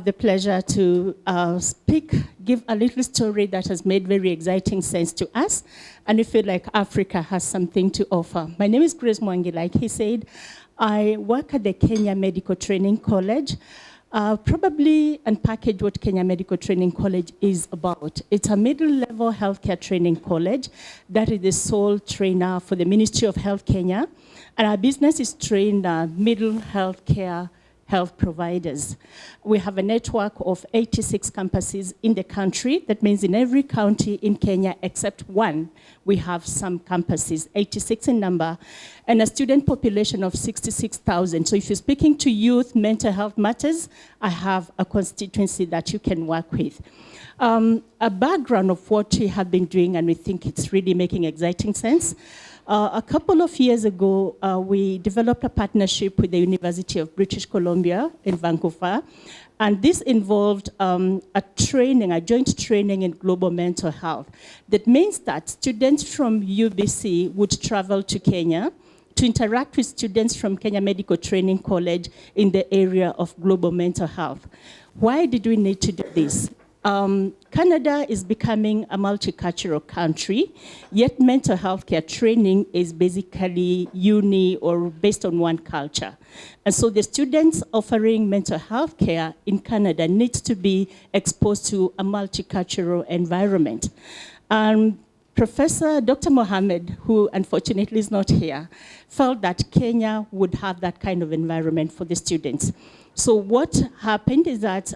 have the pleasure to give a little story that has made very exciting sense to us, and we feel like Africa has something to offer. My name is Grace Mwangi, like he said. I work at the Kenya Medical Training College. Probably unpackage what Kenya Medical Training College is about. It's a middle-level healthcare training college that is the sole trainer for the Ministry of Health Kenya, and our business is trained middle healthcare health providers. We have a network of 86 campuses in the country. That means in every county in Kenya except one, we have some campuses, 86 in number, and a student population of 66,000. So if you're speaking to youth, mental health matters, I have a constituency that you can work with. A background of what we have been doing, and we think it's really making exciting sense. A couple of years ago, we developed a partnership with the University of British Columbia in Vancouver, and this involved a joint training in global mental health. That means that students from UBC would travel to Kenya to interact with students from Kenya Medical Training College in the area of global mental health. Why did we need to do this? Canada is becoming a multicultural country, yet mental health care training is basically or based on one culture. And so the students offering mental health care in Canada need to be exposed to a multicultural environment. Professor Dr. Mohammed, who unfortunately is not here, felt that Kenya would have that kind of environment for the students. So what happened is that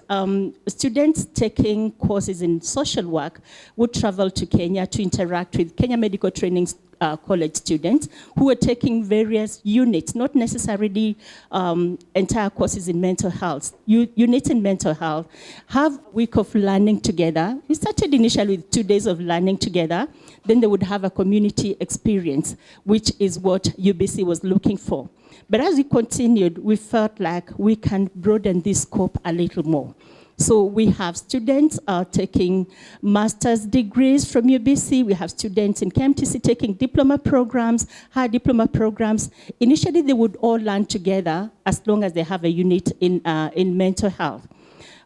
students taking courses in social work would travel to Kenya to interact with Kenya Medical Training College students who were taking various units, not necessarily entire courses in mental health. Units in mental health have a week of learning together. We started initially with 2 days of learning together. Then they would have a community experience, which is what UBC was looking for. But as we continued, we felt like we can broaden this scope a little more. So we have students taking master's degrees from UBC. We have students in KMTC taking diploma programs, high diploma programs. Initially, they would all learn together as long as they have a unit in mental health.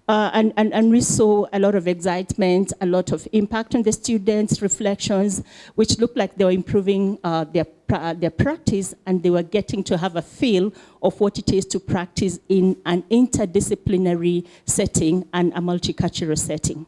And we saw a lot of excitement, a lot of impact on the students, reflections, which looked like they were improving their practice, and they were getting to have a feel of what it is to practice in an interdisciplinary setting and a multicultural setting.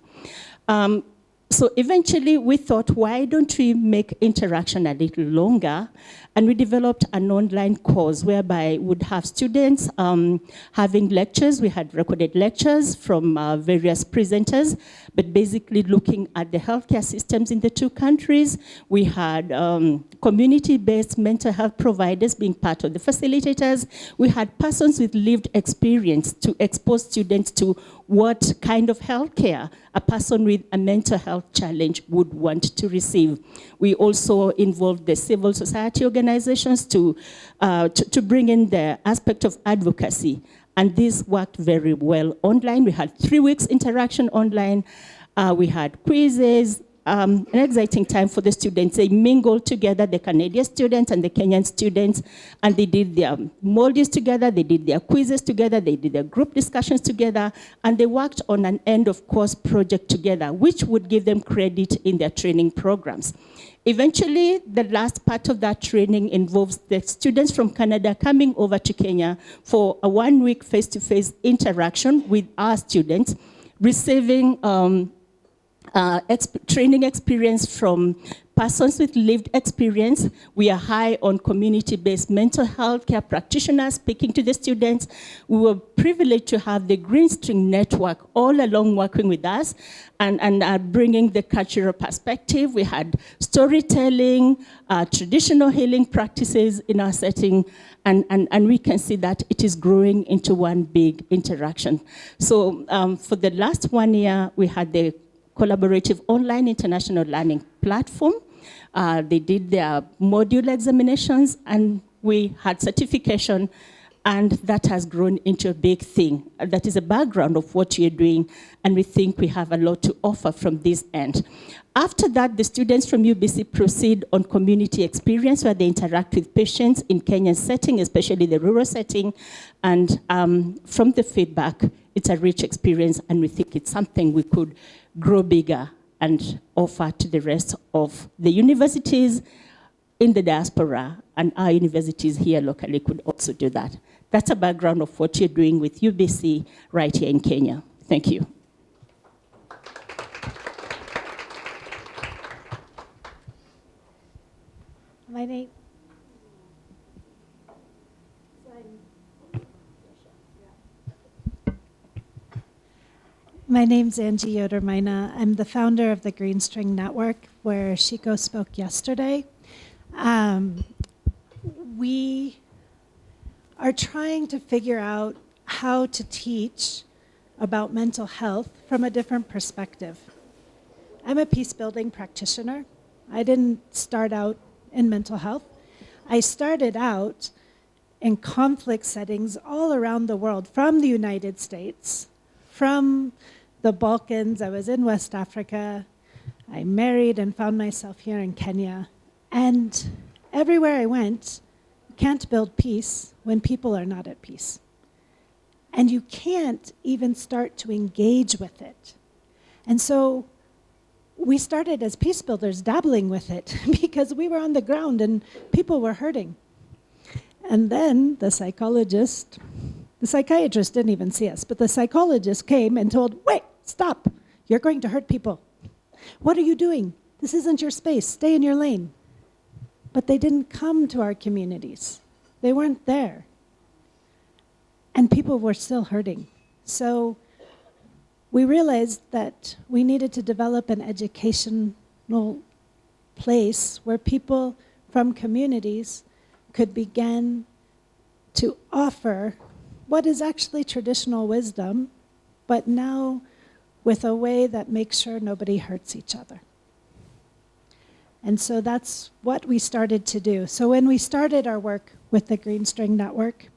So eventually we thought, why don't we make interaction a little longer? And we developed an online course whereby we would have students having lectures. We had recorded lectures from various presenters, but basically looking at the healthcare systems in the two countries. We had community-based mental health providers being part of the facilitators. We had persons with lived experience to expose students to what kind of healthcare a person with a mental health challenge would want to receive. We also involved the civil society organizations to bring in the aspect of advocacy. And this worked very well online. We had 3 weeks interaction online. We had quizzes, an exciting time for the students. They mingled together, the Canadian students and the Kenyan students, and they did their modules together, they did their quizzes together, they did their group discussions together, and they worked on an end-of-course project together, which would give them credit in their training programs. Eventually, the last part of that training involves the students from Canada coming over to Kenya for a 1-week face-to-face interaction with our students, receiving training experience from persons with lived experience. We are high on community-based mental health care practitioners speaking to the students. We were privileged to have the Green String Network all along working with us and bringing the cultural perspective. We had storytelling, traditional healing practices in our setting, and we can see that it is growing into one big interaction. So for the last 1 year, we had the collaborative online international learning platform. They did their module examinations, and we had certification, and that has grown into a big thing. That is a background of what you're doing, and we think we have a lot to offer from this end. After that, the students from UBC proceed on community experience where they interact with patients in Kenyan setting, especially the rural setting, and from the feedback, it's a rich experience, and we think it's something we could grow bigger and offer to the rest of the universities in the diaspora, and our universities here locally could also do that. That's a background of what you're doing with UBC right here in Kenya. Thank you. My name's Angie Yoder-Maina. I'm the founder of the Green String Network, where Shiko spoke yesterday. We are trying to figure out how to teach about mental health from a different perspective. I'm a peace-building practitioner. I didn't start out in mental health. I started out in conflict settings all around the world, from the United States, from the Balkans. I was in West Africa. I married and found myself here in Kenya. And everywhere I went, you can't build peace when people are not at peace. And you can't even start to engage with it. And so we started as peace builders dabbling with it because we were on the ground and people were hurting. And then the psychiatrist didn't even see us, but the psychologist came and told, wait, stop, you're going to hurt people. What are you doing? This isn't your space, stay in your lane. But they didn't come to our communities. They weren't there. And people were still hurting. So we realized that we needed to develop an educational place where people from communities could begin to offer what is actually traditional wisdom, but now with a way that makes sure nobody hurts each other. And so that's what we started to do. So when we started our work with the Green String Network,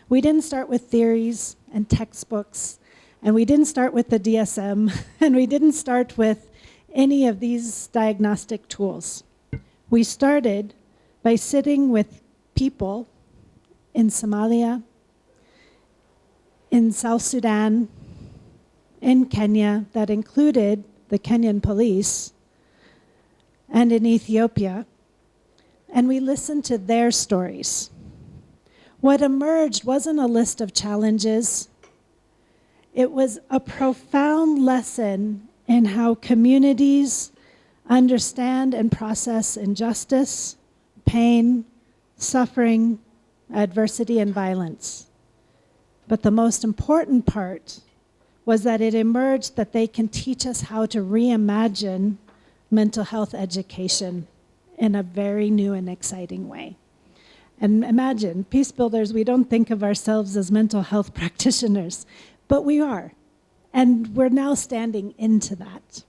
we didn't start with theories and textbooks, and we didn't start with the DSM, and we didn't start with any of these diagnostic tools. We started by sitting with people in Somalia, in South Sudan, in Kenya, that included the Kenyan police, and in Ethiopia, and we listened to their stories. What emerged wasn't a list of challenges. It was a profound lesson in how communities understand and process injustice, pain, suffering, adversity, and violence. But the most important part was that it emerged that they can teach us how to reimagine mental health education in a very new and exciting way. And imagine, peace builders, we don't think of ourselves as mental health practitioners, but we are. And we're now standing into that.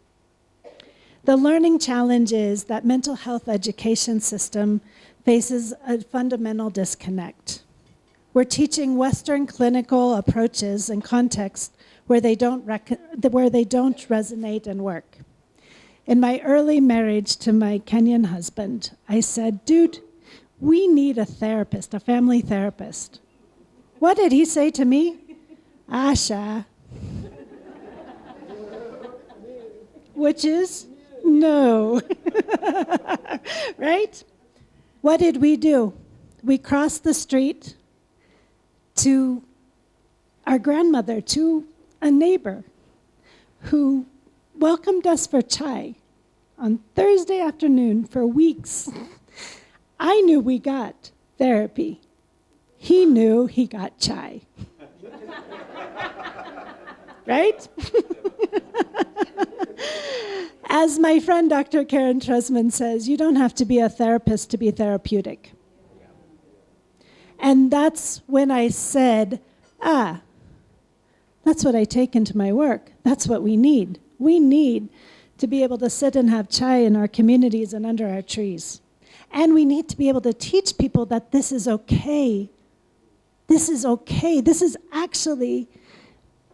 The learning challenge is that mental health education system faces a fundamental disconnect. We're teaching Western clinical approaches in context where they don't resonate and work. In my early marriage to my Kenyan husband, I said, dude, we need a therapist, a family therapist. What did he say to me? Asha. Which is no. Right? What did we do? We crossed the street to our grandmother, to a neighbor who welcomed us for chai on Thursday afternoon for weeks. I knew we got therapy. He knew he got chai. Right? As my friend Dr. Karen Trusman says, you don't have to be a therapist to be therapeutic. And that's when I said, that's what I take into my work. That's what we need. We need to be able to sit and have chai in our communities and under our trees. And we need to be able to teach people that this is okay. This is okay. This is actually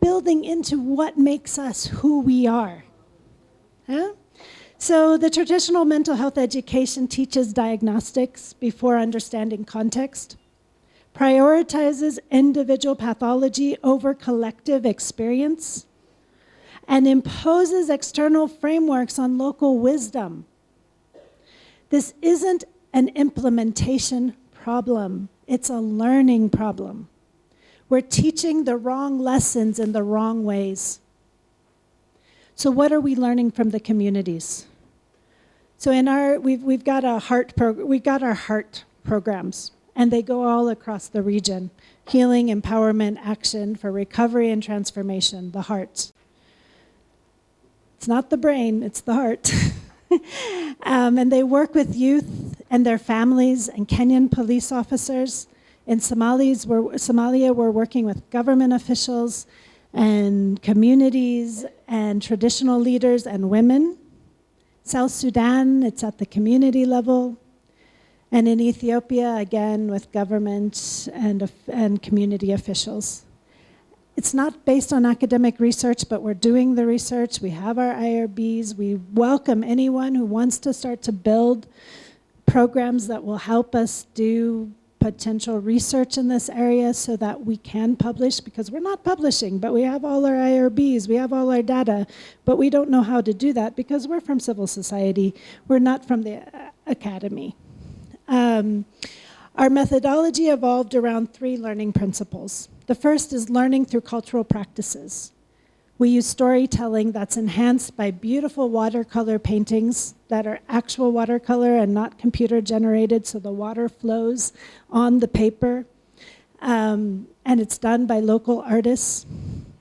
building into what makes us who we are. Huh? So the traditional mental health education teaches diagnostics before understanding context. prioritizes individual pathology over collective experience, and imposes external frameworks on local wisdom. This isn't an implementation problem, it's a learning problem. We're teaching the wrong lessons in the wrong ways. So what are we learning from the communities? So we've got our heart programs, and they go all across the region. Healing, empowerment, action for recovery and transformation, the heart. It's not the brain, it's the heart. And they work with youth and their families and Kenyan police officers. In Somalia, we're working with government officials and communities and traditional leaders and women. South Sudan, it's at the community level. And in Ethiopia, again, with government and community officials. It's not based on academic research, but we're doing the research. We have our IRBs. We welcome anyone who wants to start to build programs that will help us do potential research in this area so that we can publish, because we're not publishing, but we have all our IRBs, we have all our data, but we don't know how to do that because we're from civil society. We're not from the academy. Our methodology evolved around 3 learning principles. The first is learning through cultural practices. We use storytelling that's enhanced by beautiful watercolor paintings that are actual watercolor and not computer generated, so the water flows on the paper. And it's done by local artists.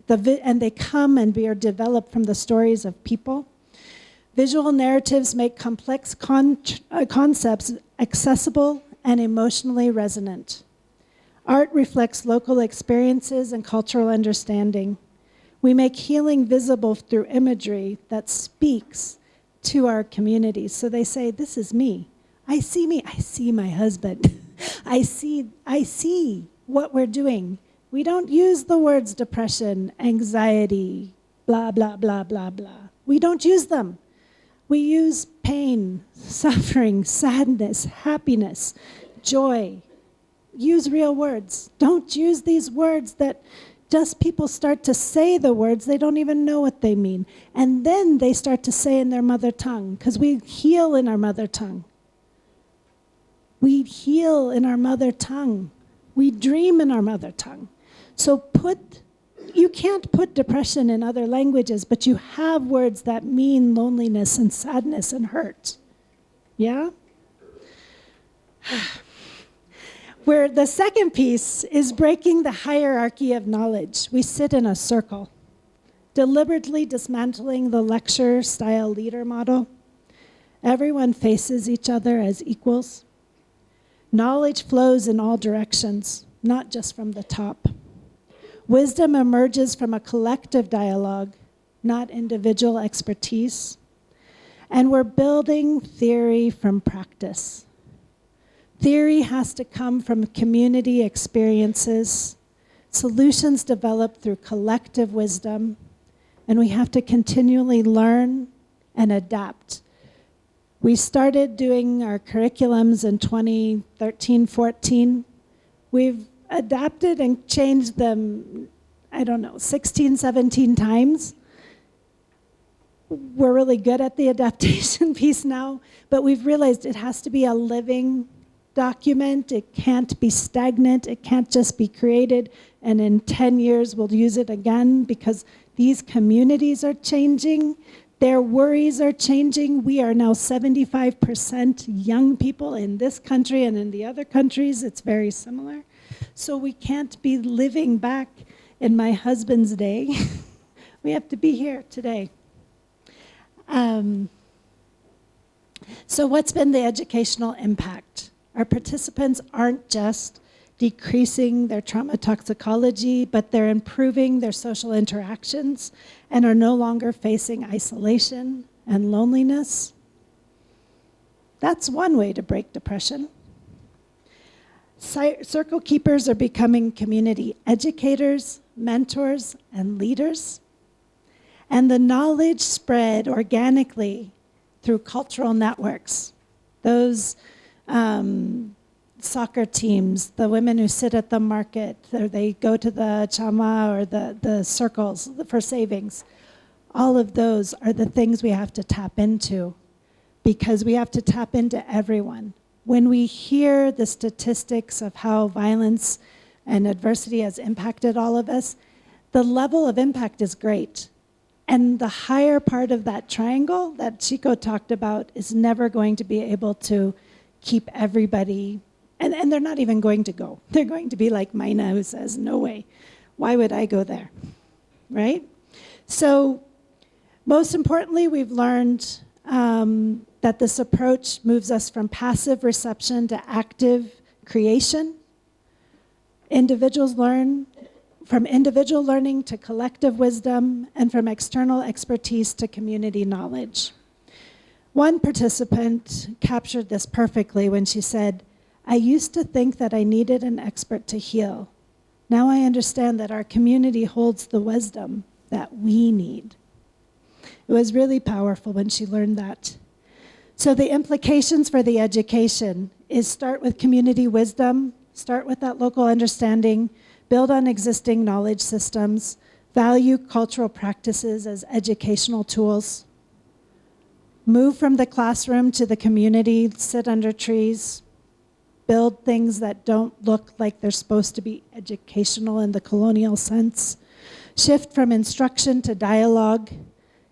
And they come and are developed from the stories of people. Visual narratives make complex concepts accessible and emotionally resonant. Art reflects local experiences and cultural understanding. We make healing visible through imagery that speaks to our communities. So they say, this is me. I see my husband. I see what we're doing. We don't use the words depression, anxiety, blah, blah, blah, blah, blah. We don't use them. We use pain, suffering, sadness, happiness, joy. Use real words. Don't use these words that just people start to say the words, they don't even know what they mean. And then they start to say in their mother tongue, because we heal in our mother tongue. We heal in our mother tongue. We dream in our mother tongue. So you can't put depression in other languages, but you have words that mean loneliness and sadness and hurt. Yeah? Where the second piece is breaking the hierarchy of knowledge. We sit in a circle, deliberately dismantling the lecture-style leader model. Everyone faces each other as equals. Knowledge flows in all directions, not just from the top. Wisdom emerges from a collective dialogue, not individual expertise. And we're building theory from practice. Theory has to come from community experiences, solutions developed through collective wisdom, and we have to continually learn and adapt. We started doing our curriculums in 2013-14. We've adapted and changed them, 16, 17 times. We're really good at the adaptation piece now, but we've realized it has to be a living document. It can't be stagnant. It can't just be created and in 10 years we'll use it again, because these communities are changing. Their worries are changing. We are now 75% young people in this country, and in the other countries it's very similar. So we can't be living back in my husband's day. We have to be here today. So what's been the educational impact? Our participants aren't just decreasing their trauma toxicology, but they're improving their social interactions and are no longer facing isolation and loneliness. That's one way to break depression. Circle keepers are becoming community educators, mentors, and leaders. And the knowledge spread organically through cultural networks. Those soccer teams, the women who sit at the market, or they go to the chama or the circles for savings. All of those are the things we have to tap into, because we have to tap into everyone. When we hear the statistics of how violence and adversity has impacted all of us, the level of impact is great. And the higher part of that triangle that Chico talked about is never going to be able to keep everybody, and they're not even going to go. They're going to be like Maina, who says, no way, why would I go there, right? So most importantly, we've learned that this approach moves us from passive reception to active creation. Individuals learn from individual learning to collective wisdom, and from external expertise to community knowledge. One participant captured this perfectly when she said, I used to think that I needed an expert to heal. Now I understand that our community holds the wisdom that we need. It was really powerful when she learned that. So the implications for the education is start with community wisdom, start with that local understanding, build on existing knowledge systems, value cultural practices as educational tools, move from the classroom to the community, sit under trees, build things that don't look like they're supposed to be educational in the colonial sense, shift from instruction to dialogue,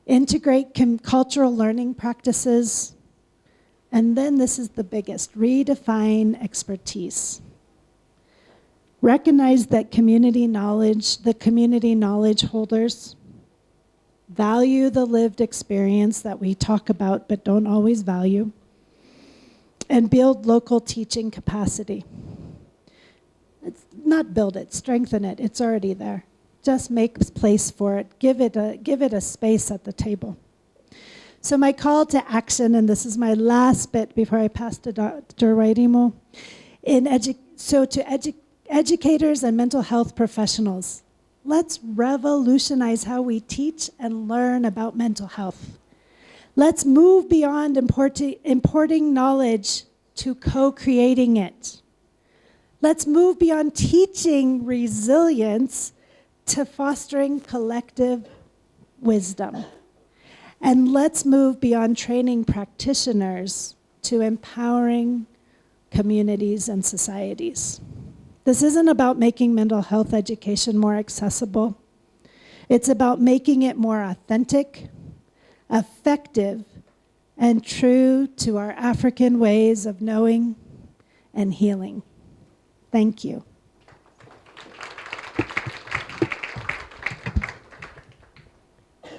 integrate cultural learning practices, and then this is the biggest, redefine expertise. Recognize that the community knowledge holders value the lived experience that we talk about but don't always value, and build local teaching capacity. It's not build it, strengthen it, it's already there. Just make space for it, give it a space at the table. So my call to action, and this is my last bit before I pass to Dr. Wairimu, educators and mental health professionals, let's revolutionize how we teach and learn about mental health. Let's move beyond importing knowledge to co-creating it. Let's move beyond teaching resilience to fostering collective wisdom. And let's move beyond training practitioners to empowering communities and societies. This isn't about making mental health education more accessible. It's about making it more authentic, effective, and true to our African ways of knowing and healing. Thank you.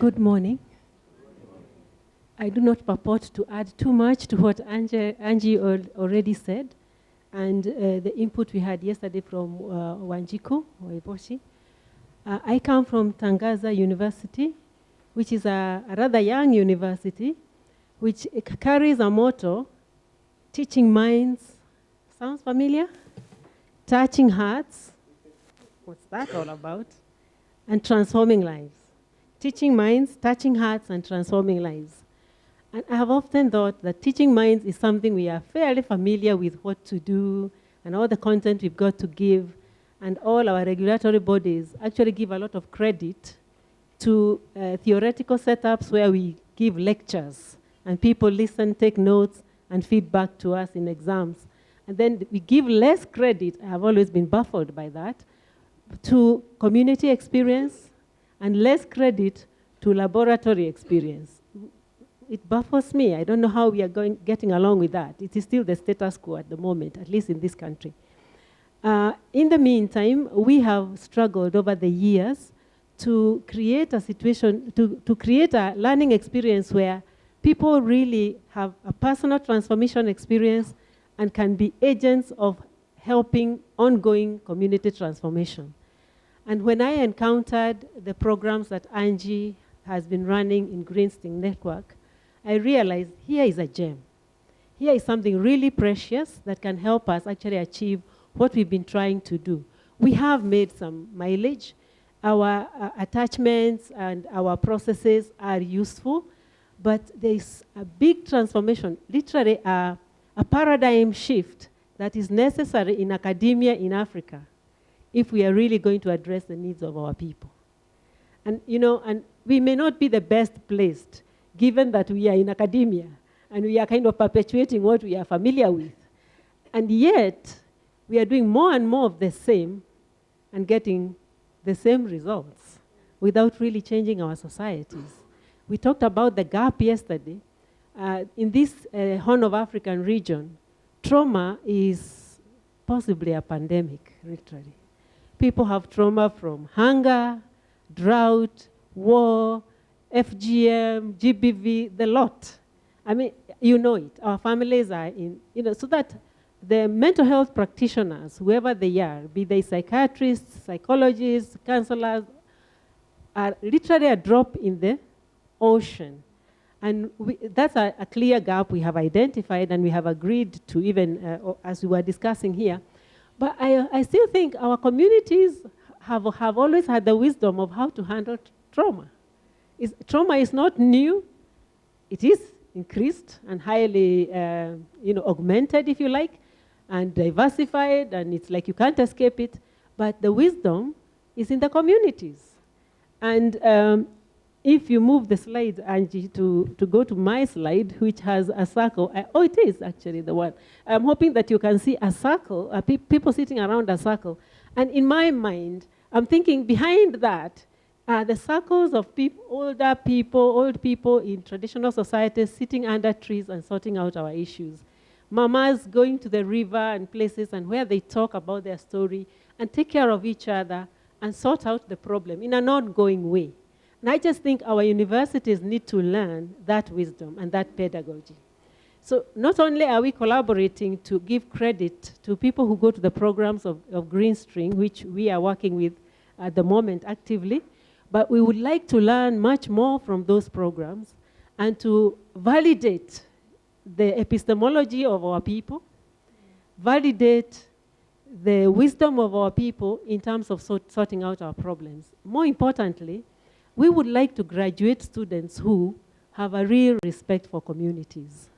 Good morning. I do not purport to add too much to what Angie already said, and the input we had yesterday from Wanjiku, Waiboshi. I come from Tangaza University, which is a rather young university, which carries a motto, teaching minds, sounds familiar? Touching hearts, what's that all about? And transforming lives. Teaching minds, touching hearts, and transforming lives. And I have often thought that teaching minds is something we are fairly familiar with what to do and all the content we've got to give, and all our regulatory bodies actually give a lot of credit to theoretical setups where we give lectures and people listen, take notes, and feedback to us in exams. And then we give less credit, I have always been baffled by that, to community experience, and less credit to laboratory experience. It baffles me. I don't know how we are getting along with that. It is still the status quo at the moment, at least in this country. In the meantime, we have struggled over the years to create a situation, to create a learning experience where people really have a personal transformation experience and can be agents of helping ongoing community transformation. And when I encountered the programs that Angie has been running in Greensting Network, I realized here is a gem. Here is something really precious that can help us actually achieve what we've been trying to do. We have made some mileage. Our attachments and our processes are useful, but there's a big transformation, literally a paradigm shift that is necessary in academia in Africa if we are really going to address the needs of our people. And, and we may not be the best placed, given that we are in academia, and we are kind of perpetuating what we are familiar with. And yet, we are doing more and more of the same and getting the same results without really changing our societies. We talked about the gap yesterday. In this Horn of African region, trauma is possibly a pandemic, literally. People have trauma from hunger, drought, war, FGM, GBV, the lot. I mean, you know it. Our families are in, so that the mental health practitioners, whoever they are, be they psychiatrists, psychologists, counselors, are literally a drop in the ocean. And that's a clear gap we have identified and we have agreed to even, as we were discussing here. But I still think our communities have always had the wisdom of how to handle trauma. Trauma is not new. It is increased and highly augmented, if you like, and diversified, and it's like you can't escape it. But the wisdom is in the communities. And if you move the slide, Angie, to go to my slide, which has a circle. It is actually the one. I'm hoping that you can see a circle, people sitting around a circle. And in my mind, I'm thinking behind that are the circles of old people in traditional societies sitting under trees and sorting out our issues. Mamas going to the river and places and where they talk about their story and take care of each other and sort out the problem in an ongoing way. And I just think our universities need to learn that wisdom and that pedagogy. So not only are we collaborating to give credit to people who go to the programs of Greenstring, which we are working with at the moment actively, but we would like to learn much more from those programs and to validate the epistemology of our people, validate the wisdom of our people in terms of sorting out our problems. More importantly, we would like to graduate students who have a real respect for communities.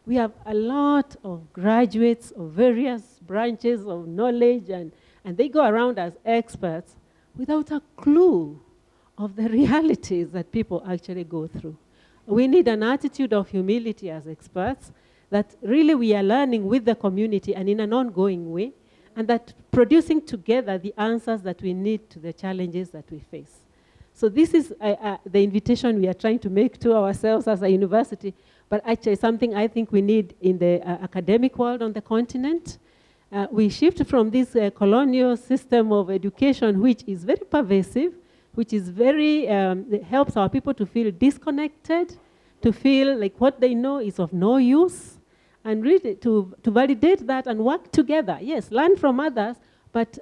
We have a lot of graduates of various branches of knowledge, and they go around as experts without a clue of the realities that people actually go through. We need an attitude of humility as experts, that really we are learning with the community and in an ongoing way, and that producing together the answers that we need to the challenges that we face. So this is the invitation we are trying to make to ourselves as a university, but actually something I think we need in the academic world on the continent. We shift from this colonial system of education, which is very pervasive, which is very, helps our people to feel disconnected, to feel like what they know is of no use, and really to validate that and work together. Yes, learn from others, but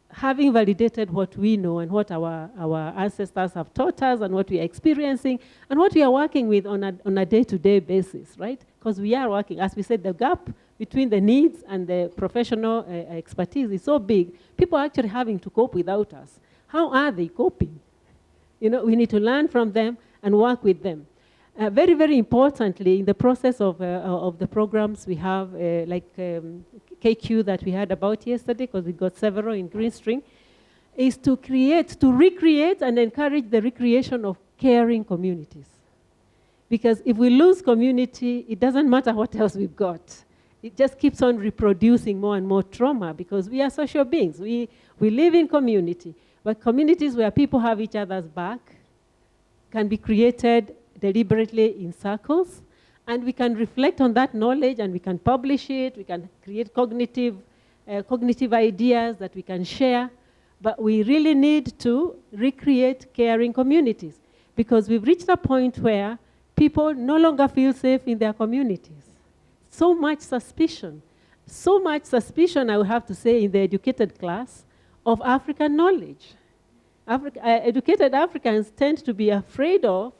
having validated what we know and what our ancestors have taught us and what we are experiencing and what we are working with on a day-to-day basis, right? Because we are working, as we said, the gap between the needs and the professional expertise is so big. People are actually having to cope without us. How are they coping? We need to learn from them and work with them. Very, very importantly, in the process of the programs we have, KQ that we heard about yesterday, because we got several in Greenstring, is to recreate and encourage the recreation of caring communities. Because if we lose community, it doesn't matter what else we've got. It just keeps on reproducing more and more trauma, because we are social beings. We live in community. But communities where people have each other's back can be created deliberately in circles, and we can reflect on that knowledge and we can publish it, we can create cognitive ideas that we can share, but we really need to recreate caring communities, because we've reached a point where people no longer feel safe in their communities. So much suspicion, I would have to say, in the educated class, of African knowledge. Educated Africans tend to be afraid of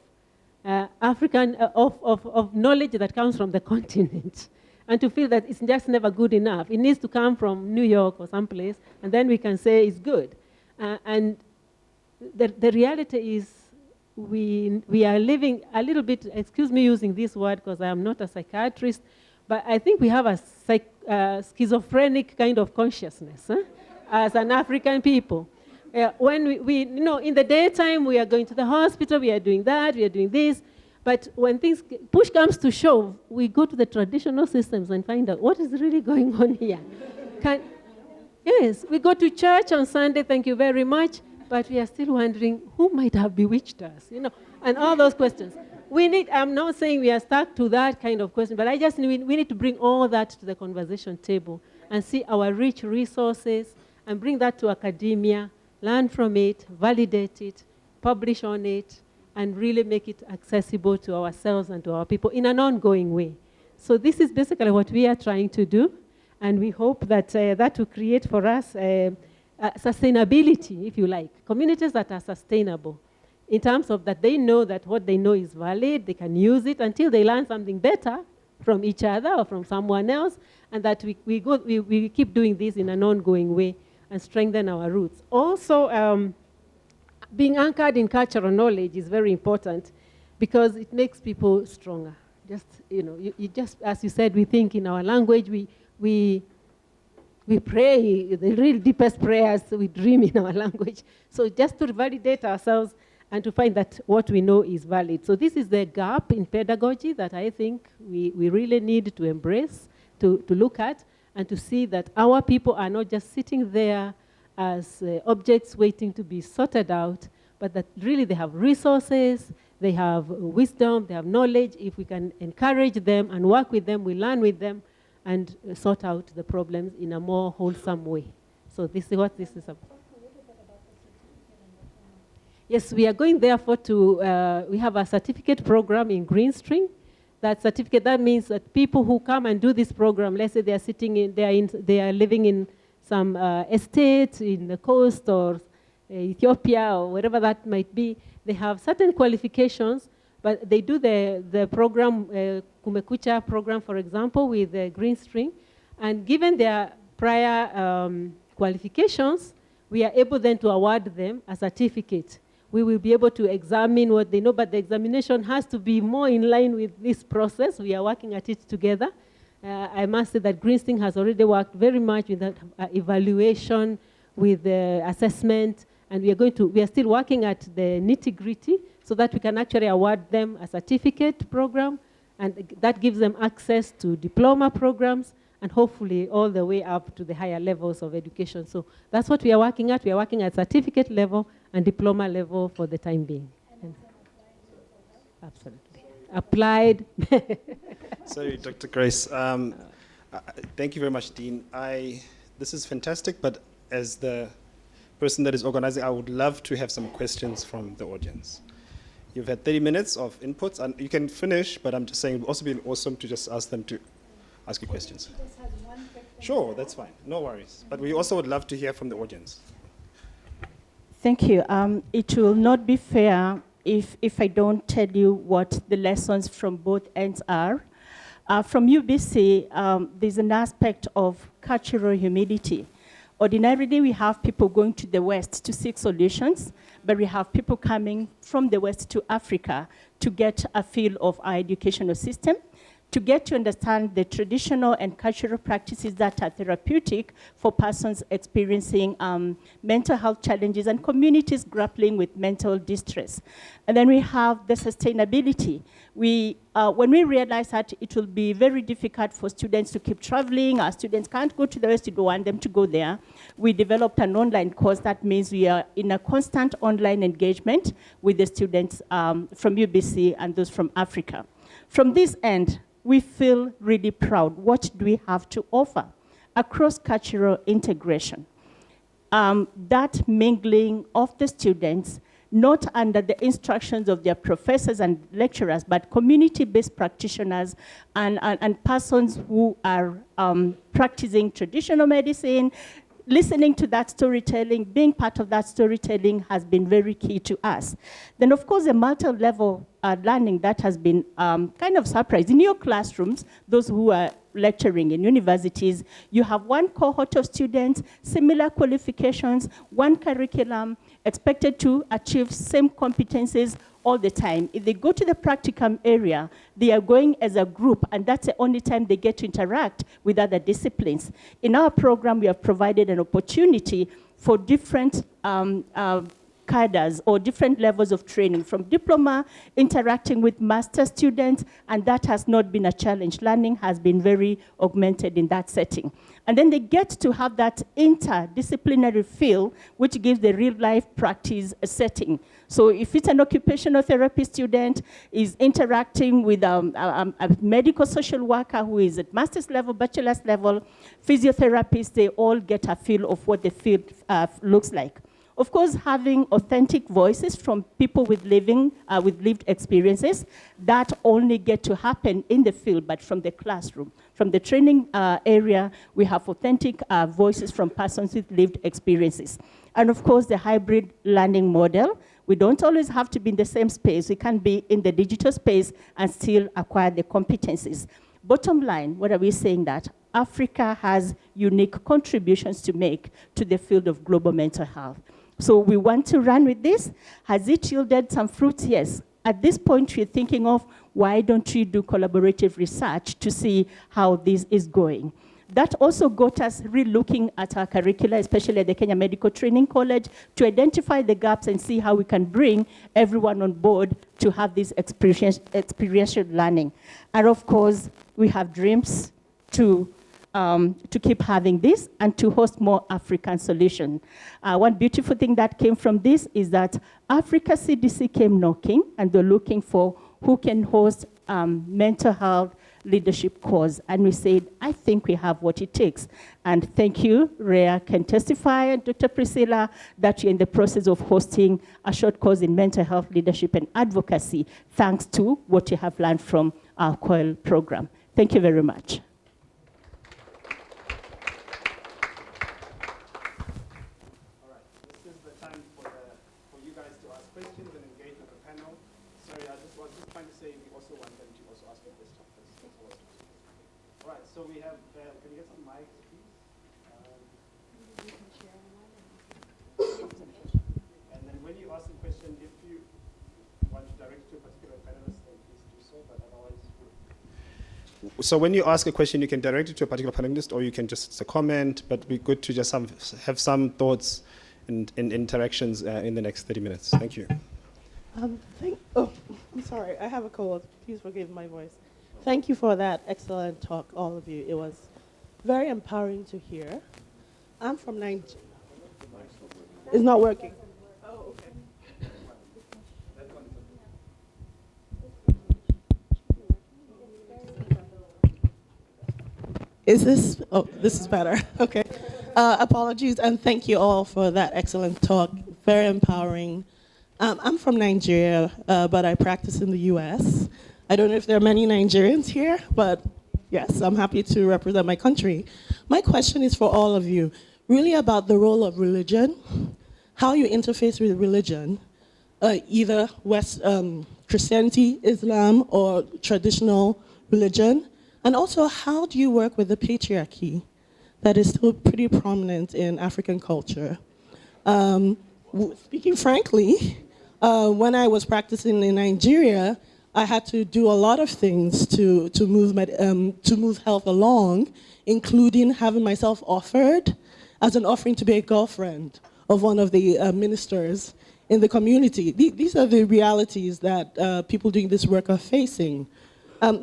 knowledge that comes from the continent, and to feel that it's just never good enough. It needs to come from New York or someplace, and then we can say it's good. And the reality is we are living a little bit, excuse me using this word because I am not a psychiatrist, but I think we have a schizophrenic kind of consciousness as an African people. When we, in the daytime, we are going to the hospital, we are doing that, we are doing this. But when push comes to shove, we go to the traditional systems and find out what is really going on here. Yes, we go to church on Sunday, thank you very much, but we are still wondering who might have bewitched us, and all those questions. I'm not saying we are stuck to that kind of question, but we need to bring all that to the conversation table and see our rich resources and bring that to academia, learn from it, validate it, publish on it, and really make it accessible to ourselves and to our people in an ongoing way. So this is basically what we are trying to do, and we hope that that will create for us sustainability, if you like, communities that are sustainable in terms of that they know that what they know is valid, they can use it until they learn something better from each other or from someone else, and that we keep doing this in an ongoing way and strengthen our roots. Also, being anchored in cultural knowledge is very important because it makes people stronger. Just, you just, as you said, we think in our language, we pray, the real deepest prayers, we dream in our language. So just to validate ourselves and to find that what we know is valid. So this is the gap in pedagogy that I think we really need to embrace, to look at, and to see that our people are not just sitting there as objects waiting to be sorted out, but that really they have resources, they have wisdom, they have knowledge. If we can encourage them and work with them, we learn with them, and sort out the problems in a more wholesome way. So this is what this is about. Yes, we are going therefore to, we have a certificate program in Greenstream. That certificate, that means that people who come and do this program, let's say they are living in some estate in the coast or Ethiopia or wherever that might be, they have certain qualifications, but they do the program, Kumekucha program, for example, with Greenstream, and given their prior qualifications, we are able then to award them a certificate. We will be able to examine what they know, but the examination has to be more in line with this process. We are working at it together. I must say that Greenstream has already worked very much with that evaluation, with the assessment, and we are still working at the nitty-gritty so that we can actually award them a certificate program, and that gives them access to diploma programs, and hopefully all the way up to the higher levels of education. So that's what we are working at. We are working at certificate level and diploma level for the time being. Absolutely. Applied. Sorry, Dr. Grace. Thank you very much, Dean. This is fantastic, but as the person that is organizing, I would love to have some questions from the audience. You've had 30 minutes of inputs, and you can finish, but I'm just saying it would also be awesome to just ask them to ask you questions. Sure, that's fine. No worries. But we also would love to hear from the audience. Thank you. It will not be fair if I don't tell you what the lessons from both ends are. From UBC, there's an aspect of cultural humility. Ordinarily, we have people going to the West to seek solutions, but we have people coming from the West to Africa to get a feel of our educational system, to get to understand the traditional and cultural practices that are therapeutic for persons experiencing mental health challenges and communities grappling with mental distress. And then we have the sustainability. When we realize that it will be very difficult for students to keep traveling, our students can't go to the West, we don't want them to go there, we developed an online course. That means we are in a constant online engagement with the students from UBC and those from Africa. From this end, we feel really proud. What do we have to offer? A cross-cultural integration. That mingling of the students, not under the instructions of their professors and lecturers, but community-based practitioners and persons who are practicing traditional medicine. Listening to that storytelling, being part of that storytelling has been very key to us. Then, of course, the multi-level learning that has been kind of surprising. In your classrooms, those who are lecturing in universities, you have one cohort of students, similar qualifications, one curriculum, expected to achieve same competencies all the time. If they go to the practicum area, they are going as a group, and that's the only time they get to interact with other disciplines. In our program, we have provided an opportunity for different cadres or different levels of training, from diploma, interacting with master students, and that has not been a challenge. Learning has been very augmented in that setting. And then they get to have that interdisciplinary feel, which gives the real-life practice a setting. So if it's an occupational therapy student, is interacting with a medical social worker who is at master's level, bachelor's level, physiotherapists, they all get a feel of what the field looks like. Of course, having authentic voices from people with lived experiences, that only get to happen in the field, but from the classroom. From the training area, we have authentic voices from persons with lived experiences. And of course, the hybrid learning model, we don't always have to be in the same space. We can be in the digital space and still acquire the competencies. Bottom line, what are we saying? That Africa has unique contributions to make to the field of global mental health. So we want to run with this. Has it yielded some fruits? Yes. At this point, we're thinking of, why don't we do collaborative research to see how this is going? That also got us re-looking at our curricula, especially at the Kenya Medical Training College, to identify the gaps and see how we can bring everyone on board to have this experiential learning. And of course, we have dreams to keep having this and to host more African solutions. One beautiful thing that came from this is that Africa CDC came knocking, and they're looking for who can host mental health leadership course. And we said, I think we have what it takes. And thank you, Rhea can testify, and Dr. Priscilla, that you're in the process of hosting a short course in mental health leadership and advocacy, thanks to what you have learned from our COIL program. Thank you very much. So we have, can you get some mics, please? And then when you ask a question, if you want to direct it to a particular panelist, then please do so, but otherwise. So when you ask a question, you can direct it to a particular panelist, or you can just a comment, but we're good to just have some thoughts and interactions in the next 30 minutes. Thank you. I'm sorry, I have a cold. Please forgive my voice. Thank you for that excellent talk, all of you. It was very empowering to hear. I'm from Nigeria. It's not working. Oh, okay. Is this? Oh, this is better. Okay. Apologies, and thank you all for that excellent talk. Very empowering. I'm from Nigeria, but I practice in the US. I don't know if there are many Nigerians here, but yes, I'm happy to represent my country. My question is for all of you, really about the role of religion, how you interface with religion, either Christianity, Islam, or traditional religion, and also how do you work with the patriarchy that is still pretty prominent in African culture. Speaking frankly, when I was practicing in Nigeria, I had to do a lot of things to move health along, including having myself offered as an offering to be a girlfriend of one of the ministers in the community. These are the realities that people doing this work are facing.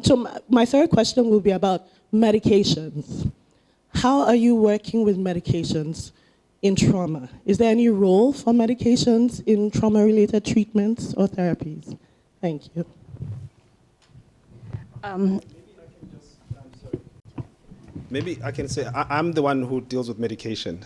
So my third question will be about medications. How are you working with medications in trauma? Is there any role for medications in trauma-related treatments or therapies? Thank you. Maybe I can say I'm the one who deals with medication.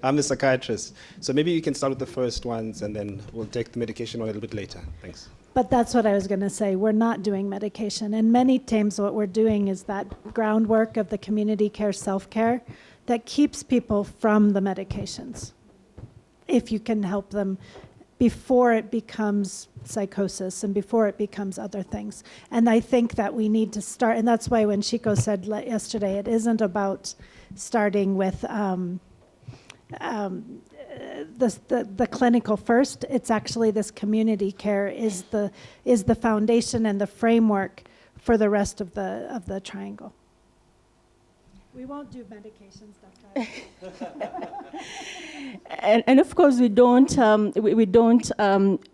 I'm the psychiatrist. So maybe you can start with the first ones, and then we'll take the medication one a little bit later. Thanks. But that's what I was going to say. We're not doing medication. And many times what we're doing is that groundwork of the community care, self-care, that keeps people from the medications. If you can help them before it becomes psychosis and before it becomes other things. And I think that we need to start, and that's why when Chico said yesterday, it isn't about starting with the clinical first. It's actually this community care is the foundation and the framework for the rest of the triangle. We won't do medications, Dr. And of course, we don't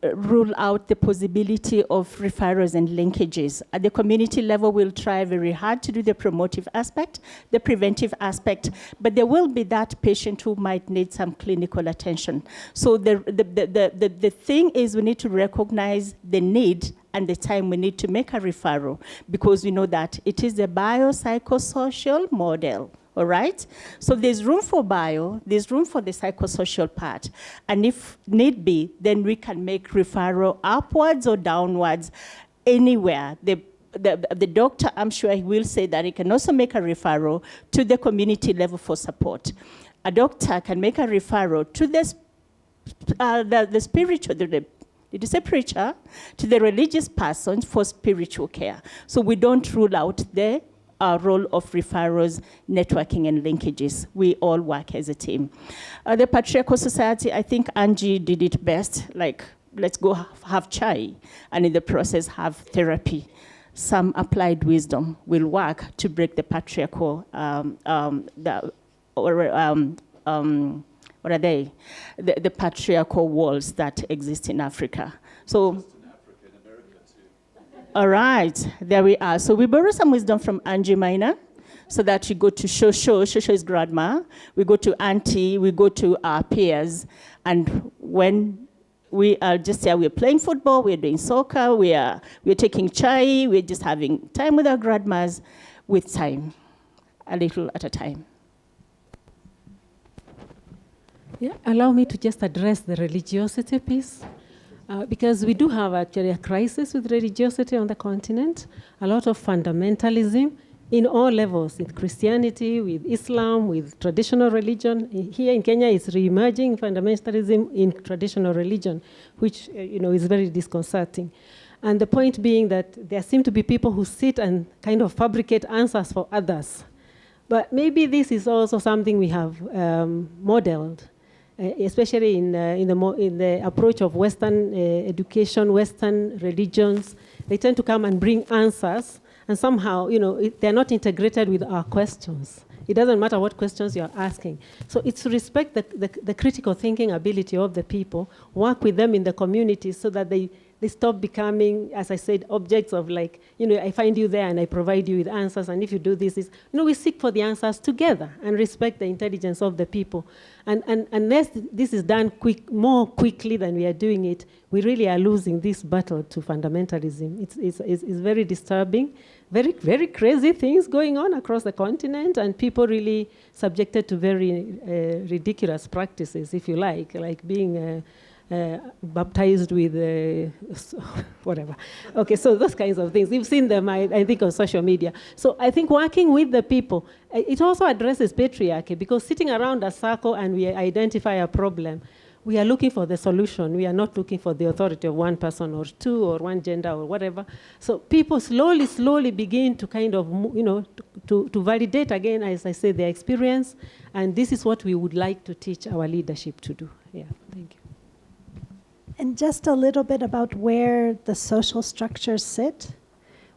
rule out the possibility of referrals and linkages. At the community level, we'll try very hard to do the promotive aspect, the preventive aspect, but there will be that patient who might need some clinical attention. So the thing is, we need to recognize the need and the time we need to make a referral, because we know that it is a biopsychosocial model, all right? So there's room for there's room for the psychosocial part. And if need be, then we can make referral upwards or downwards anywhere. The doctor, I'm sure he will say that he can also make a referral to the community level for support. A doctor can make a referral to the spiritual, did you say preacher? To the religious persons for spiritual care. So we don't rule out the role of referrals, networking, and linkages. We all work as a team. The Patriarchal Society, I think Angie did it best, like, let's go have chai, and in the process have therapy. Some applied wisdom will work to break the patriarchal, what are they? The patriarchal walls that exist in Africa. So, just in Africa, in America too. All right, there we are. So we borrow some wisdom from Yoder-Maina, so that we go to Shosho is grandma, we go to auntie, we go to our peers, and when we are just here, we're playing football, we're doing soccer, we're taking chai, we're just having time with our grandmas, with time, a little at a time. Yeah, allow me to just address the religiosity piece, because we do have actually a crisis with religiosity on the continent, a lot of fundamentalism in all levels, with Christianity, with Islam, with traditional religion. Here in Kenya, it's re-emerging fundamentalism in traditional religion, which is very disconcerting. And the point being that there seem to be people who sit and kind of fabricate answers for others. But maybe this is also something we have modeled, especially in the approach of Western education, Western religions. They tend to come and bring answers, and somehow, they're not integrated with our questions. It doesn't matter what questions you're asking. So it's to respect the critical thinking ability of the people, work with them in the community so that they stop becoming, as I said, objects of like, I find you there and I provide you with answers, and if you do this, we seek for the answers together and respect the intelligence of the people. And unless this is done more quickly than we are doing it, we really are losing this battle to fundamentalism. It's very disturbing, very, very crazy things going on across the continent, and people really subjected to very ridiculous practices, if you like being baptized with whatever. Okay, so those kinds of things. You've seen them, I think, on social media. So I think working with the people, it also addresses patriarchy, because sitting around a circle and we identify a problem, we are looking for the solution. We are not looking for the authority of one person or two or one gender or whatever. So people slowly begin to kind of, to validate again, as I say, their experience. And this is what we would like to teach our leadership to do. Yeah, thank you. And just a little bit about where the social structures sit.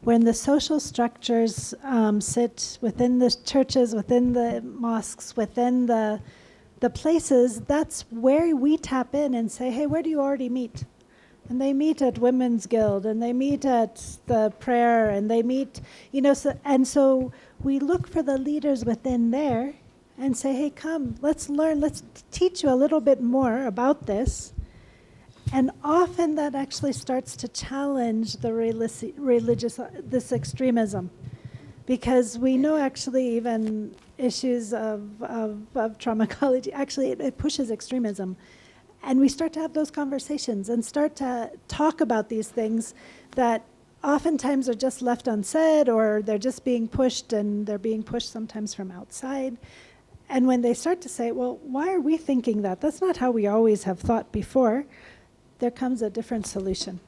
When the social structures sit within the churches, within the mosques, within the places, that's where we tap in and say, hey, where do you already meet? And they meet at Women's Guild, and they meet at the prayer, and they meet, so we look for the leaders within there and say, hey, come, let's learn, let's teach you a little bit more about this. And often that actually starts to challenge the religious, this extremism. Because we know actually even issues of traumacology, actually it pushes extremism. And we start to have those conversations and start to talk about these things that oftentimes are just left unsaid, or they're just being pushed, and they're being pushed sometimes from outside. And when they start to say, well, why are we thinking that? That's not how we always have thought before. there comes a different solution.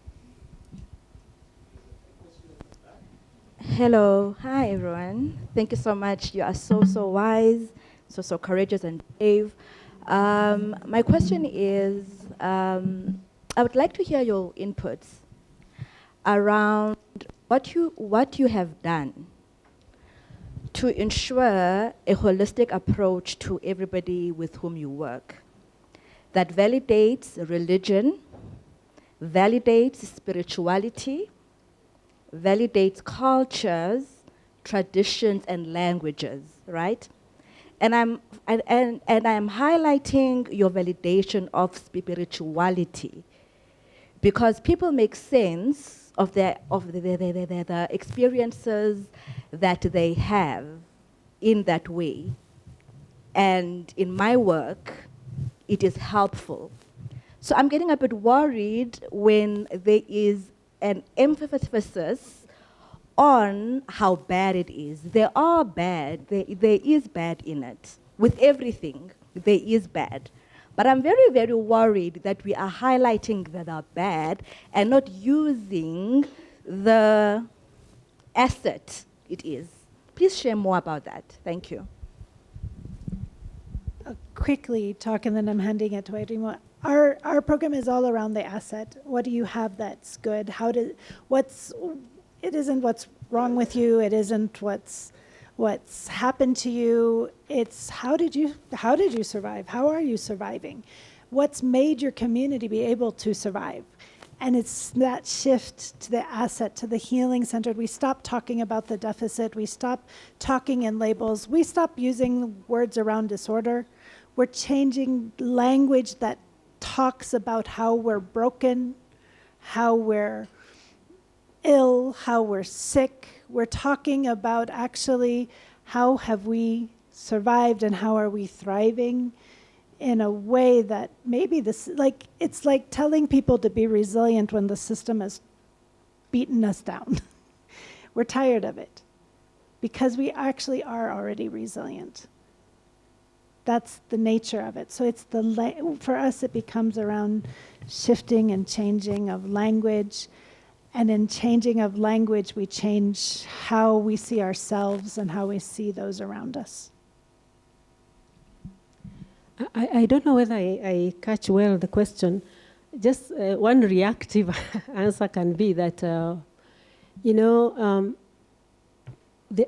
Hello. Hi, everyone. Thank you so much. You are so wise, so courageous and brave. My question is, I would like to hear your inputs around what you have done to ensure a holistic approach to everybody with whom you work that validates religion, validates spirituality, validates cultures, traditions, and languages, right? And I'm highlighting your validation of spirituality because people make sense of the experiences that they have in that way. And in my work, it is helpful. So I'm getting a bit worried when there is an emphasis on how bad it is. There are bad, there is bad in it. With everything, there is bad. But I'm very, very worried that we are highlighting that are bad and not using the asset it is. Please share more about that. Thank you. I'll quickly talk and then I'm handing it to Wairimu. Our program is all around the asset. What do you have that's good? It isn't what's wrong with you. It isn't what's happened to you. It's how did you survive? How are you surviving? What's made your community be able to survive? And it's that shift to the asset, to the healing centered. We stop talking about the deficit. We stop talking in labels. We stop using words around disorder. We're changing language that talks about how we're broken, how we're ill, how we're sick. We're talking about actually how have we survived and how are we thriving in a way that maybe it's like telling people to be resilient when the system has beaten us down. We're tired of it because we actually are already resilient. That's the nature of it. So it's for us it becomes around shifting and changing of language. And in changing of language, we change how we see ourselves and how we see those around us. I don't know whether I catch well the question. Just one reactive answer can be that, there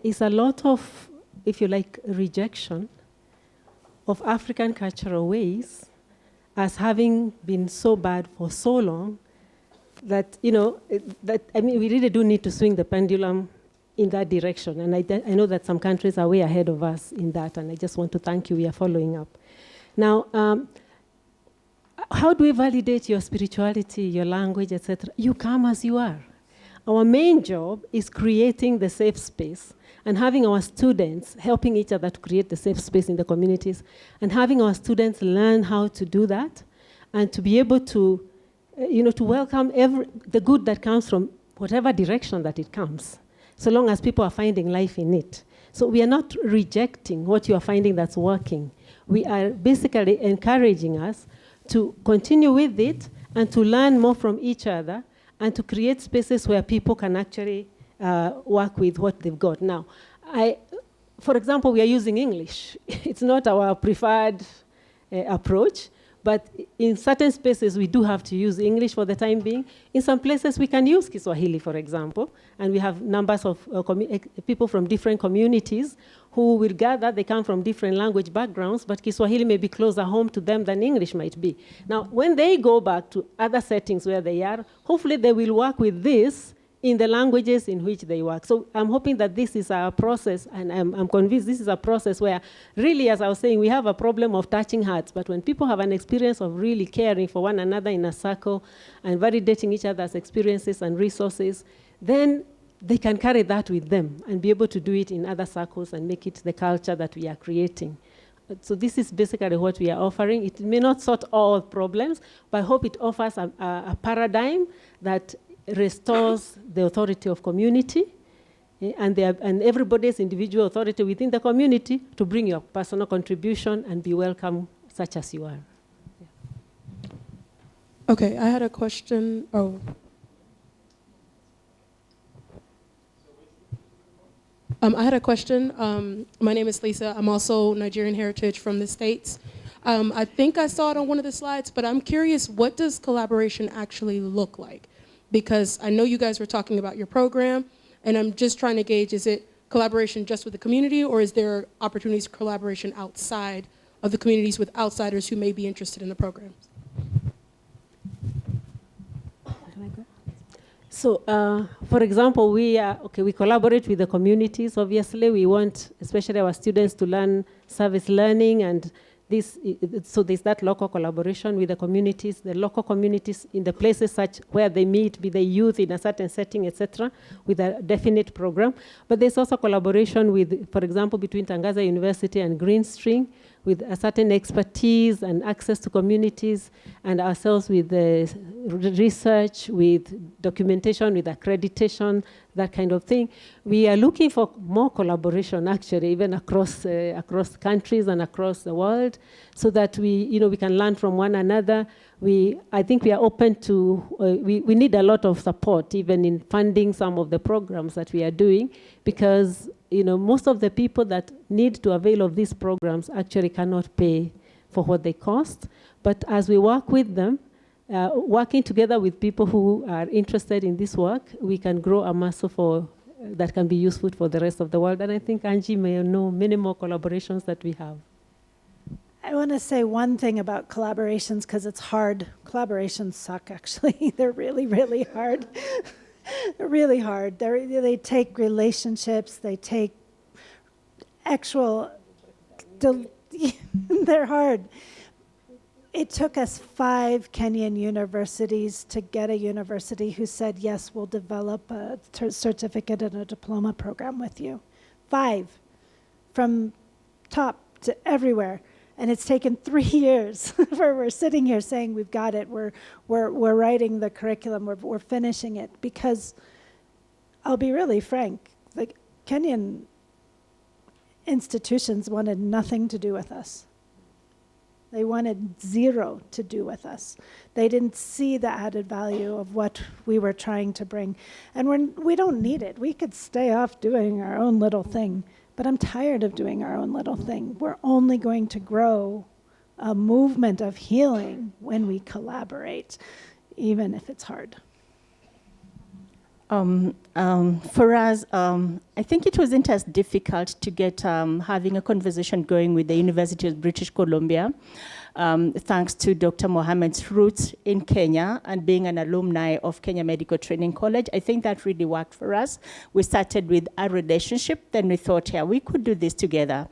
is a lot of, if you like, rejection of African cultural ways as having been so bad for so long that, we really do need to swing the pendulum in that direction. And I know that some countries are way ahead of us in that, and I just want to thank you. We are following up. Now, how do we validate your spirituality, your language, etc.? You come as you are. Our main job is creating the safe space and having our students helping each other to create the safe space in the communities and having our students learn how to do that and to be able to, to welcome the good that comes from whatever direction that it comes, so long as people are finding life in it. So we are not rejecting what you are finding that's working. We are basically encouraging us to continue with it and to learn more from each other and to create spaces where people can actually work with what they've got. Now, for example, we are using English. It's not our preferred approach, but in certain spaces we do have to use English for the time being. In some places we can use Kiswahili, for example, and we have numbers of people from different communities who will gather. They come from different language backgrounds, but Kiswahili may be closer home to them than English might be. Now, when they go back to other settings where they are, hopefully they will work with this in the languages in which they work. So I'm hoping that this is a process, and I'm convinced this is a process where really, as I was saying, we have a problem of touching hearts, but when people have an experience of really caring for one another in a circle and validating each other's experiences and resources, then they can carry that with them and be able to do it in other circles and make it the culture that we are creating. So this is basically what we are offering. It may not sort all problems, but I hope it offers a paradigm that restores the authority of community and everybody's individual authority within the community to bring your personal contribution and be welcome such as you are. Okay, I had a question. Oh. I had a question. My name is Lisa. I'm also Nigerian heritage from the States. I think I saw it on one of the slides, but I'm curious, what does collaboration actually look like? Because I know you guys were talking about your program, and I'm just trying to gauge, is it collaboration just with the community, or is there opportunities for collaboration outside of the communities with outsiders who may be interested in the programs? So, for example, we collaborate with the communities. Obviously, we want, especially our students, to learn service learning, and so there's that local collaboration with the communities, in the places such where they meet, be they youth in a certain setting, etc., with a definite program. But there's also collaboration with, for example, between Tangaza University and Greenstream, with a certain expertise and access to communities, and ourselves with the research, with documentation, with accreditation, that kind of thing. We are looking for more collaboration, actually, even across countries and across the world, so that we can learn from one another. I think we are open to, we need a lot of support, even in funding some of the programs that we are doing, because most of the people that need to avail of these programs actually cannot pay for what they cost. But as we work with them, working together with people who are interested in this work, we can grow a muscle that can be useful for the rest of the world. And I think Angie may know many more collaborations that we have. I want to say one thing about collaborations, because it's hard. Collaborations suck, actually. They're really, really hard. They're really hard. They take relationships, they take actual, they're hard. It took us 5 Kenyan universities to get a university who said, yes, we'll develop a certificate and a diploma program with you. 5, from top to everywhere. And it's taken 3 years where we're sitting here saying we've got it. We're writing the curriculum. We're finishing it, because I'll be really frank. The Kenyan institutions wanted nothing to do with us. They wanted zero to do with us. They didn't see the added value of what we were trying to bring, and we don't need it. We could stay off doing our own little thing. But I'm tired of doing our own little thing. We're only going to grow a movement of healing when we collaborate, even if it's hard. For us, I think it wasn't as difficult to get having a conversation going with the University of British Columbia, thanks to Dr. Mohammed's roots in Kenya and being an alumni of Kenya Medical Training College. I think that really worked for us. We started with a relationship, then we thought, yeah, we could do this together.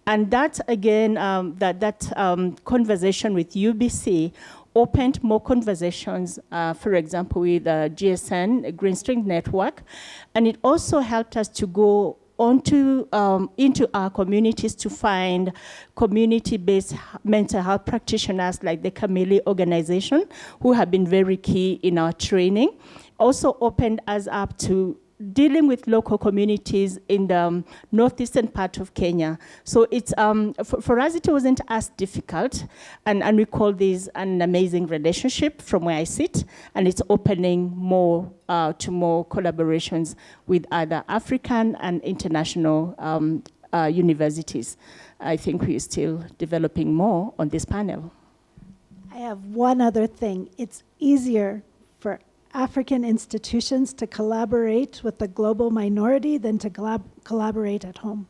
And that, again, conversation with UBC opened more conversations, for example, with GSN, Greenstream Network, and it also helped us to go into our communities to find community-based mental health practitioners like the Kamili organization, who have been very key in our training. Also opened us up to dealing with local communities in the northeastern part of Kenya. So it's for us, it wasn't as difficult, and we call this an amazing relationship from where I sit, and it's opening more to more collaborations with other African and international universities. I think we're still developing more on this panel. I have one other thing. It's easier for African institutions to collaborate with the global minority than to collaborate at home.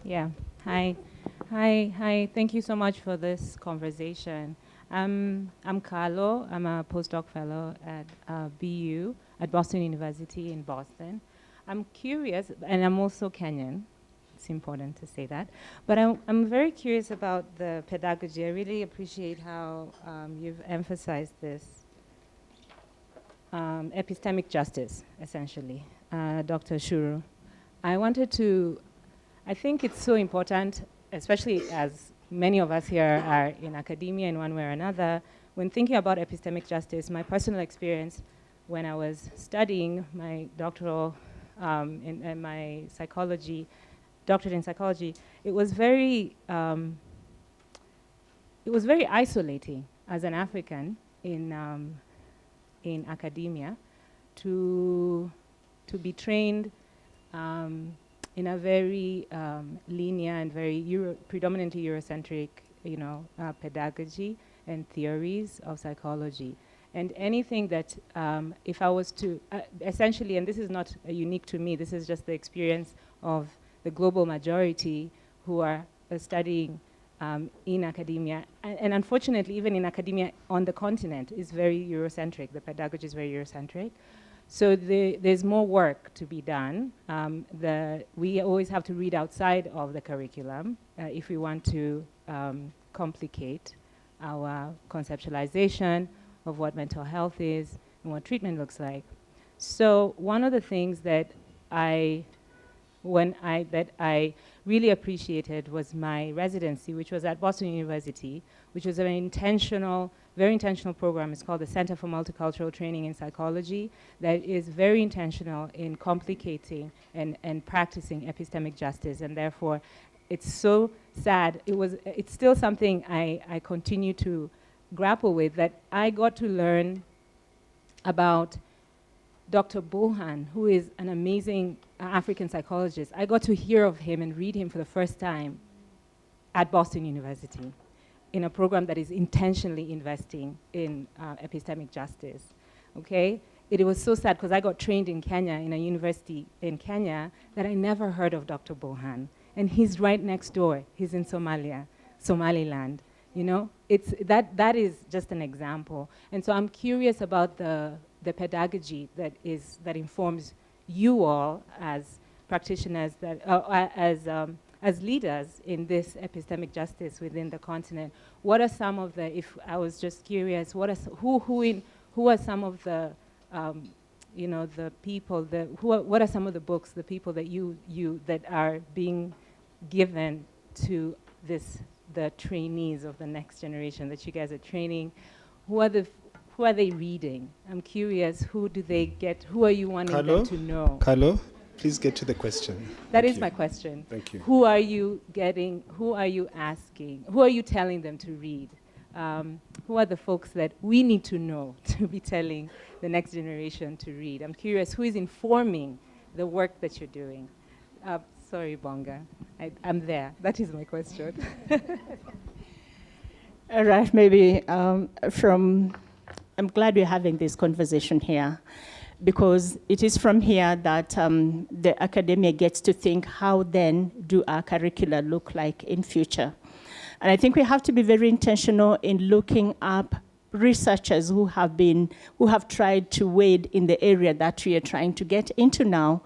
Yeah. Hi. Thank you so much for this conversation. I'm Carlo. I'm a postdoc fellow at BU at Boston University in Boston. I'm curious, and I'm also Kenyan. It's important to say that. But I'm very curious about the pedagogy. I really appreciate how you've emphasized this epistemic justice, essentially, Dr. Churu. I think it's so important, especially as many of us here are in academia in one way or another, when thinking about epistemic justice, my personal experience when I was studying my doctoral in my psychology, doctorate in psychology, it was very isolating as an African in academia to be trained in a very linear and very predominantly Eurocentric, pedagogy and theories of psychology. And anything that, if I was to, essentially, and this is not unique to me, this is just the experience of the global majority who are studying in academia, and unfortunately, even in academia on the continent, is very Eurocentric. The pedagogy is very Eurocentric. So there's more work to be done. We always have to read outside of the curriculum if we want to complicate our conceptualization of what mental health is and what treatment looks like. So one of the things that I really appreciated was my residency, which was at Boston University, which was an very intentional program. It's called the Center for Multicultural Training in Psychology, that is very intentional in complicating and practicing epistemic justice, and therefore it's so sad. It's still something I continue to grapple with, that I got to learn about Dr. Bohan, who is an amazing African psychologist. I got to hear of him and read him for the first time at Boston University in a program that is intentionally investing in epistemic justice, okay? It was so sad because I got trained in Kenya, in a university in Kenya, that I never heard of Dr. Bohan. And he's right next door. He's in Somaliland. That is just an example. And so I'm curious about the pedagogy that informs you all as practitioners, as leaders in this epistemic justice within the continent. What are some of the, if I was just curious, who are some of the, the people, what are some of the books, the people that that are being given to the trainees of the next generation that you guys are training? Who are they reading? I'm curious, who are you wanting them to know? Carlo, please get to the question. That is my question. Thank you. Who are you asking? Who are you telling them to read? Who are the folks that we need to know to be telling the next generation to read? I'm curious, who is informing the work that you're doing? Sorry, Bonga. I'm there. That is my question. All right, maybe I'm glad we're having this conversation here, because it is from here that the academia gets to think, how then do our curricula look like in future? And I think we have to be very intentional in looking up researchers who have tried to wade in the area that we are trying to get into now.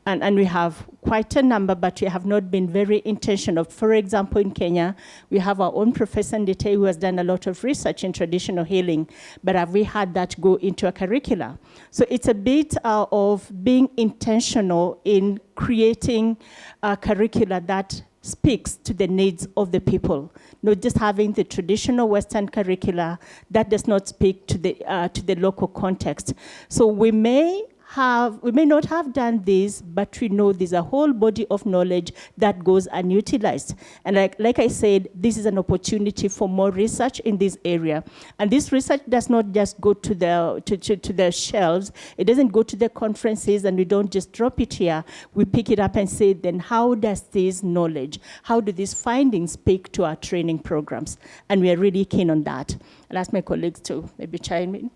And we have quite a number, but we have not been very intentional. For example, in Kenya, we have our own Professor Ndete, who has done a lot of research in traditional healing, but have we had that go into a curricula? So it's a bit of being intentional in creating a curricula that speaks to the needs of the people, not just having the traditional Western curricula that does not speak to the local context. So we may not have done this, but we know there's a whole body of knowledge that goes unutilized. And like I said, this is an opportunity for more research in this area. And this research does not just go to the shelves. It doesn't go to the conferences, and we don't just drop it here. We pick it up and say, then how does this knowledge, how do these findings speak to our training programs? And we are really keen on that. I'll ask my colleagues to maybe chime in.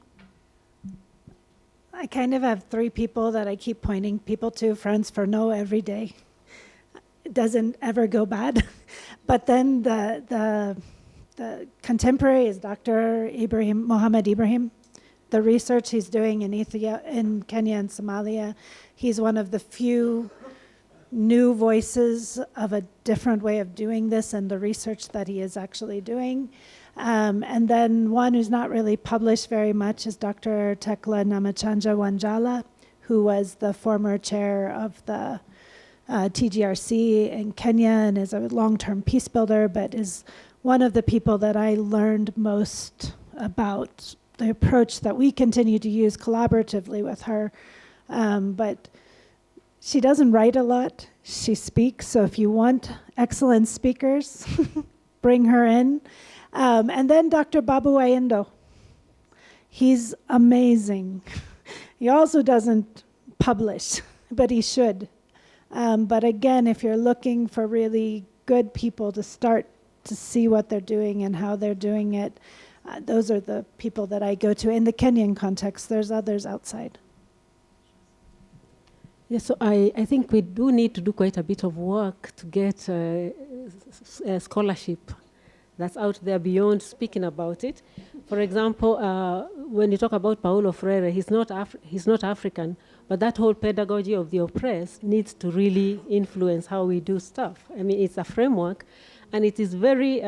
I kind of have three people that I keep pointing people to, friends for no every day. It doesn't ever go bad. But then the contemporary is Dr. Mohammed Ibrahim. The research he's doing in Ethiopia, in Kenya and Somalia, he's one of the few new voices of a different way of doing this and the research that he is actually doing. And then one who's not really published very much is Dr. Tekla Namachanja Wanjala, who was the former chair of the TGRC in Kenya and is a long-term peace builder, but is one of the people that I learned most about the approach that we continue to use collaboratively with her. But She doesn't write a lot. She speaks. So if you want excellent speakers, bring her in. And then Dr. Babu Ayendo. He's amazing. He also doesn't publish, but he should. But again, if you're looking for really good people to start to see what they're doing and how they're doing it, those are the people that I go to. In the Kenyan context, there's others outside. Yes, so I think we do need to do quite a bit of work to get a scholarship that's out there beyond speaking about it. For example, when you talk about Paulo Freire, he's not African, but that whole pedagogy of the oppressed needs to really influence how we do stuff. I mean, it's a framework, and it is very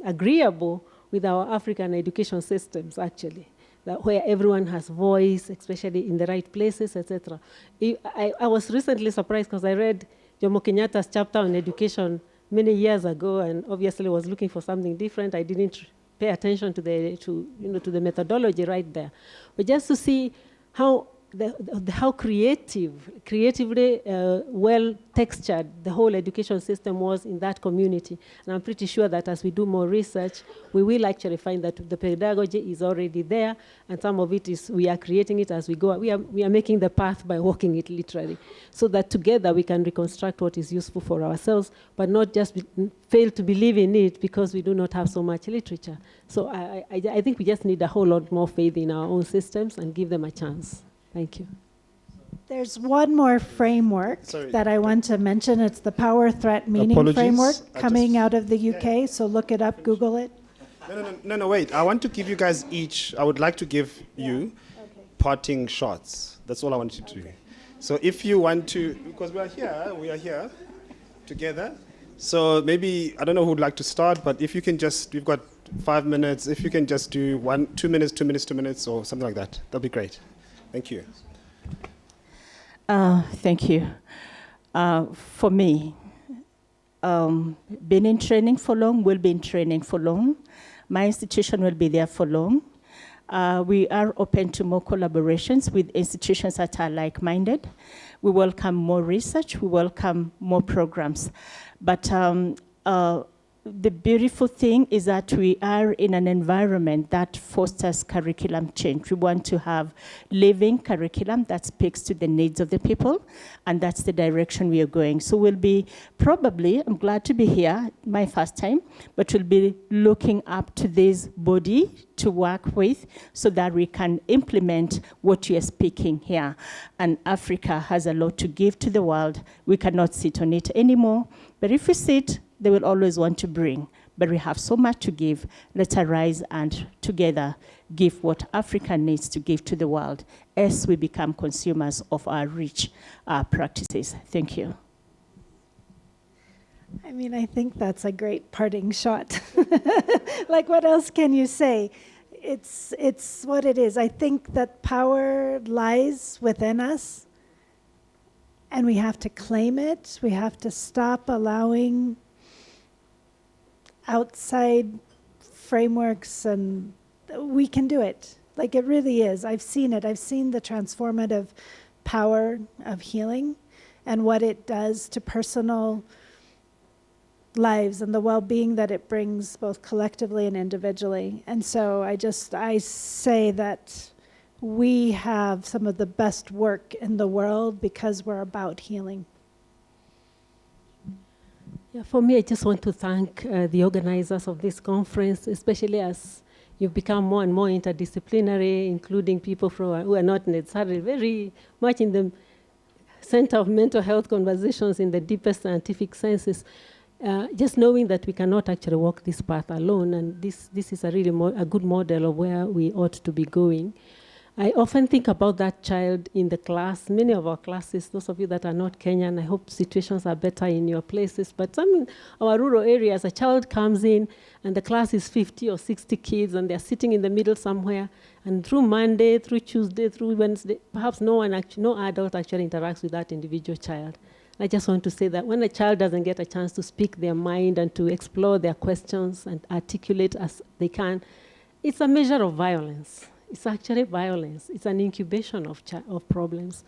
agreeable with our African education systems, actually, that where everyone has voice, especially in the right places, etc. I was recently surprised because I read Jomo Kenyatta's chapter on education many years ago, and obviously was looking for something different. I didn't pay attention to the methodology right there, but just to see how how creatively well textured the whole education system was in that community. And I'm pretty sure that as we do more research, we will actually find that the pedagogy is already there, and some of it is we are creating it as we go. We are making the path by walking it literally, so that together we can reconstruct what is useful for ourselves, but not just fail to believe in it because we do not have so much literature. So I think we just need a whole lot more faith in our own systems and give them a chance. Thank you. There's one more framework that I want to mention. It's the Power Threat Meaning Framework coming out of the UK. So look it up, Google it. No, wait. I want to give you guys each, I would like to give you parting shots. That's all I want you to do. So if you want to, because we are here together. So maybe, I don't know who would like to start, but if you can just, we've got 5 minutes. If you can just do 2 minutes, 2 minutes, 2 minutes, or something like that, that'd be great. Thank you. Thank you. For me, been in training for long, will be in training for long. My institution will be there for long. We are open to more collaborations with institutions that are like-minded. We welcome more research, we welcome more programs. But the beautiful thing is that we are in an environment that fosters curriculum change. We want to have living curriculum that speaks to the needs of the people, and that's the direction we are going. So we'll be probably, I'm glad to be here, my first time, but we'll be looking up to this body to work with so that we can implement what you are speaking here. And Africa has a lot to give to the world. We cannot sit on it anymore, but if we sit, they will always want to bring. But we have so much to give. Let's arise and together give what Africa needs to give to the world as we become consumers of our rich practices. Thank you. I mean, I think that's a great parting shot. Like, what else can you say? It's what it is. I think that power lies within us, and we have to claim it. We have to stop allowing outside frameworks, and we can do it. Like, it really is. I've seen it. I've seen the transformative power of healing and what it does to personal lives and the well-being that it brings both collectively and individually. And so I say that we have some of the best work in the world because we're about healing. Yeah, for me, I just want to thank the organizers of this conference, especially as you've become more and more interdisciplinary, including people who are not necessarily very much in the center of mental health conversations in the deepest scientific senses. Just knowing that we cannot actually walk this path alone, and this is a really a good model of where we ought to be going. I often think about that child in the class. Many of our classes, those of you that are not Kenyan, I hope situations are better in your places, but some in our rural areas, a child comes in and the class is 50 or 60 kids and they're sitting in the middle somewhere, and through Monday, through Tuesday, through Wednesday, perhaps no adult actually interacts with that individual child. I just want to say that when a child doesn't get a chance to speak their mind and to explore their questions and articulate as they can, it's a measure of violence. It's actually violence. It's an incubation of problems.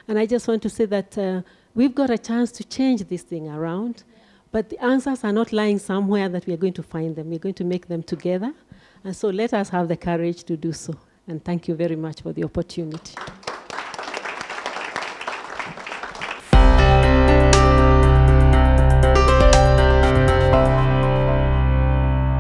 And I just want to say that we've got a chance to change this thing around, but the answers are not lying somewhere that we are going to find them. We're going to make them together. And so let us have the courage to do so. And thank you very much for the opportunity.